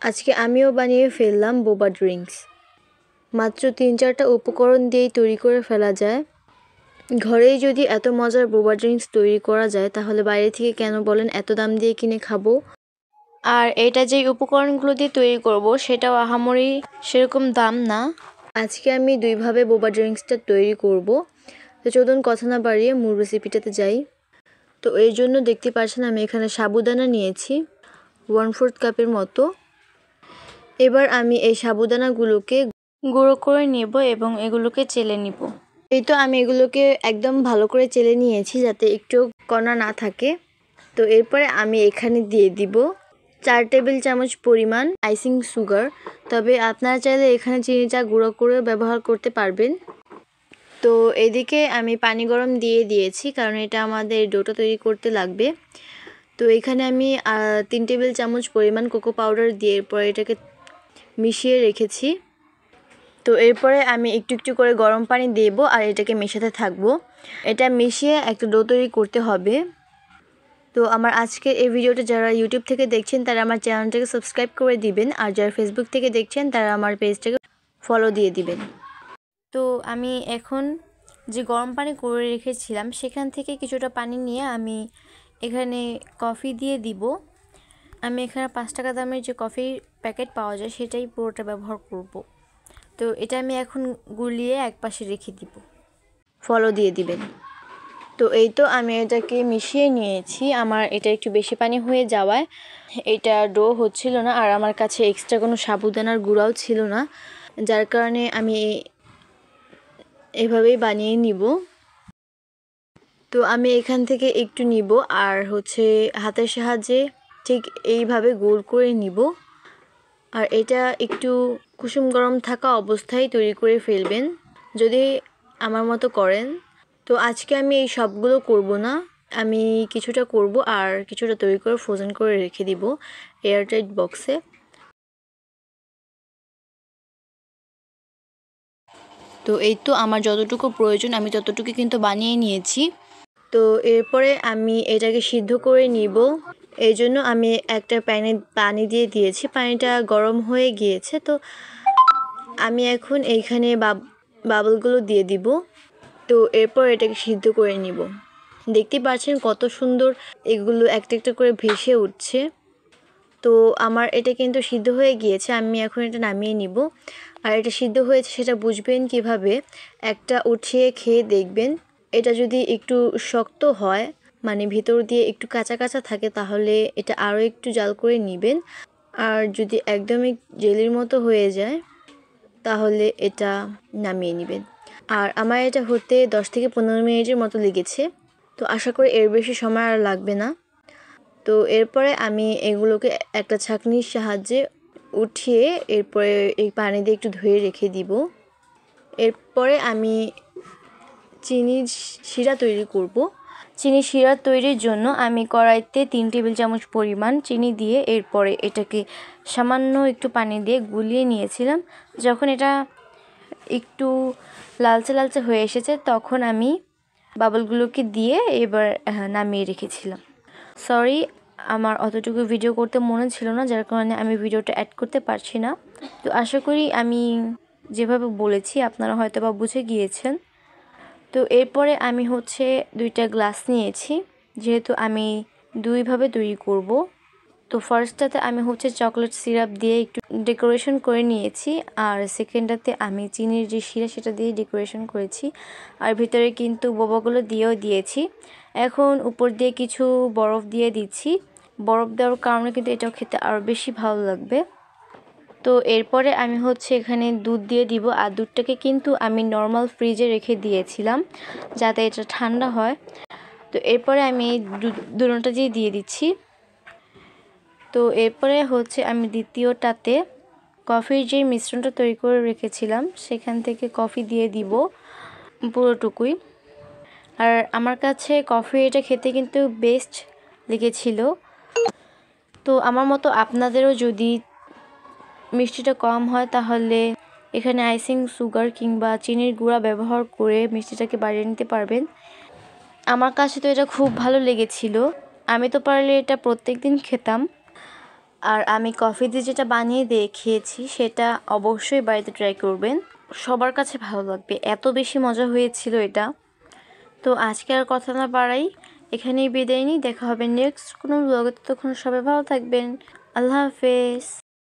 আজকে আমিও বানিয়ে ফেললাম বোবা ড্রিঙ্কস। মাত্র ৩-৪টা উপকরণ দিয়েই তৈরি করে ফেলা যায়। ঘরেই যদি এত মজার বোবা ড্রিঙ্কস তৈরি করা যায় তাহলে বাইরে থেকে কেন বলেন এত দাম দিয়ে কিনে খাবো। আর এটা যেই উপকরণগুলো দিয়ে তৈরি করব সেটাও আহামরি সেরকম দাম না। আজকে আমি দুইভাবে বোবা ড্রিঙ্কসটা তৈরি করব। তো চলুন কথা না বাড়িয়ে মূল রেসিপিটাতে যাই। তো এর জন্য দেখতে পাচ্ছেন আমি এখানে সাবুদানা নিয়েছি 1/4 কাপের মতো। এবার আমি এই সাবুদানাগুলোকে গুঁড়ো করে নেব এবং এগুলোকে চেলে নিব। এই তো আমি এগুলোকে একদম ভালো করে চেলে নিয়েছি যাতে একটু কণা না থাকে। তো এরপরে আমি এখানে দিয়ে দিব 4 টেবিল চামচ পরিমাণ আইসিং সুগার। তবে আপনারা চাইলে এখানে চিনিটা গুঁড়ো করে ব্যবহার করতে পারবেন। তো এদিকে আমি পানি গরম দিয়ে দিয়েছি কারণ এটা আমাদের ডোটা তৈরি করতে লাগবে। তো এখানে আমি 3 টেবিল চামচ পরিমাণ কোকো পাউডার দিয়ে এরপর এটাকে মিশিয়ে রেখেছি। তো এরপরে আমি একটু একটু করে গরম পানি দেব আর এটাকে মেশাতে থাকবো। এটা মিশিয়ে একটা ডো তৈরি করতে হবে। তো আমার আজকের এই ভিডিওটা যারা ইউটিউব থেকে দেখছেন তারা আমার চ্যানেলটাকে সাবস্ক্রাইব করে দিবেন, আর যারা ফেসবুক থেকে দেখছেন তারা আমার পেজটাকে ফলো দিয়ে দিবেন। তো আমি এখন যে গরম পানি করে রেখেছিলাম সেখান থেকে কিছুটা পানি নিয়ে আমি এখানে কফি দিয়ে দিব। আমি এখানে 5 টাকা দামের যে কফির প্যাকেট পাওয়া যায় সেটাই পুরোটা ব্যবহার করব। তো এটা আমি এখন গুলিয়ে একপাশে রেখে দিব, ফলো দিয়ে দিবেন। তো এই তো আমি এটাকে মিশিয়ে নিয়েছি। আমার এটা একটু বেশি পানি হয়ে যাওয়ায় এটা ডো হচ্ছিল না, আর আমার কাছে এক্সট্রা কোনো সাবুদানার গুঁড়াও ছিল না, যার কারণে আমি এভাবেই বানিয়ে নিব। তো আমি এখান থেকে একটু নিব আর হাতের সাহায্যে ঠিক এইভাবে গোল করে নিব। আর এটা একটু কুসুম গরম থাকা অবস্থায় তৈরি করে ফেলবেন যদি আমার মতো করেন। তো আজকে আমি এই সবগুলো করব না, আমি কিছুটা করব আর কিছুটা তৈরি করে ফ্রোজেন করে রেখে দিব এয়ারটাইট বক্সে। তো এই তো আমার যতটুকু প্রয়োজন আমি ততটুকু কিন্তু বানিয়ে নিয়েছি। তো এরপরে আমি এটাকে সিদ্ধ করে নিব। এই জন্য আমি একটা প্যানে পানি দিয়ে দিয়েছি, পানিটা গরম হয়ে গিয়েছে। তো আমি এখন এইখানে বাবলগুলো দিয়ে দিব। তো এরপর এটাকে সিদ্ধ করে নিব। দেখতে পাচ্ছেন কত সুন্দর এগুলো একটা একটা করে ভেসে উঠছে। তো আমার এটা কিন্তু সিদ্ধ হয়ে গিয়েছে, আমি এখন এটা নামিয়ে নিব। আর এটা সিদ্ধ হয়েছে সেটা বুঝবেন কিভাবে, একটা উঠিয়ে খেয়ে দেখবেন। এটা যদি একটু শক্ত হয়, মানে ভিতর দিয়ে একটু কাঁচা কাঁচা থাকে, তাহলে এটা আরও একটু জাল করে নেবেন। আর যদি একদমই জেলির মতো হয়ে যায় তাহলে এটা নামিয়ে নেবেন। আর আমার এটা হতে 10 থেকে 15 মিনিটের মতো লেগেছে। তো আশা করি এর বেশি সময় আর লাগবে না। তো এরপরে আমি এগুলোকে একটা ছাঁকনির সাহায্যে উঠিয়ে এরপরে এই পানি দিয়ে একটু ধুয়ে রেখে দিব। এরপরে আমি চিনির শিরা তৈরি করব। চিনি শিরা তৈরির জন্য আমি কড়াইতে 3 টেবিল চামচ পরিমাণ চিনি দিয়ে এরপরে এটাকে সামান্য একটু পানি দিয়ে গুলিয়ে নিয়েছিলাম। যখন এটা একটু লালচে লালচে হয়ে এসেছে তখন আমি বাবলগুলোকে দিয়ে এবার নামিয়ে রেখেছিলাম। সরি, আমার অতটুকু ভিডিও করতে মনে ছিল না, যার কারণে আমি ভিডিওটা অ্যাড করতে পারছি না। তো আশা করি আমি যেভাবে বলেছি আপনারা হয়তো বা বুঝে গিয়েছেন। তো এরপরে আমি 2টা গ্লাস নিয়েছি, যেহেতু আমি দুইভাবে তৈরি করব। তো ফার্স্টটাতে আমি চকলেট সিরাপ দিয়ে একটু ডেকোরেশন করে নিয়েছি, আর সেকেন্ডটাতে আমি চিনির যে শিরা সেটা দিয়ে ডেকোরেশন করেছি, আর ভিতরে কিন্তু বোবাগুলো দিয়েও দিয়েছি। এখন উপর দিয়ে কিছু বরফ দিয়ে দিচ্ছি। বরফ দেওয়ার কারণে কিন্তু এটাও খেতে আরও বেশি ভালো লাগবে। তো এরপরে আমি এখানে দুধ দিয়ে দিব, আর দুধটাকে কিন্তু আমি নর্মাল ফ্রিজে রেখে দিয়েছিলাম যাতে এটা ঠান্ডা হয়। তো এরপরে আমি দুটোটা দিয়ে দিচ্ছি। তো এরপরে আমি দ্বিতীয়টাতে কফির যে মিশ্রণটা তৈরি করে রেখেছিলাম সেখান থেকে কফি দিয়ে দিব পুরোটুকুই। আর আমার কাছে কফি এটা খেতে কিন্তু বেস্ট লেগেছিল। তো আমার মতো আপনাদেরও যদি মিষ্টিটা কম হয় তাহলে এখানে আইসিং সুগার কিংবা চিনির গুঁড়া ব্যবহার করে মিষ্টিটাকে বাড়িয়ে নিতে পারবেন। আমার কাছে তো এটা খুব ভালো লেগেছিল, আমি তো পারলে এটা প্রত্যেক দিন খেতাম। আর আমি কফি দিয়ে যেটা বানিয়ে খেয়েছি সেটা অবশ্যই বাড়িতে ট্রাই করবেন, সবার কাছে ভালো লাগবে, এত বেশি মজা হয়েছিল এটা। তো আজকে আর কথা না বাড়াই, এখানেই বিদায় নিই। দেখা হবে নেক্সট কোনো ব্লগে, ততক্ষণ সবাই ভালো থাকবেন। আল্লাহ হাফেজ।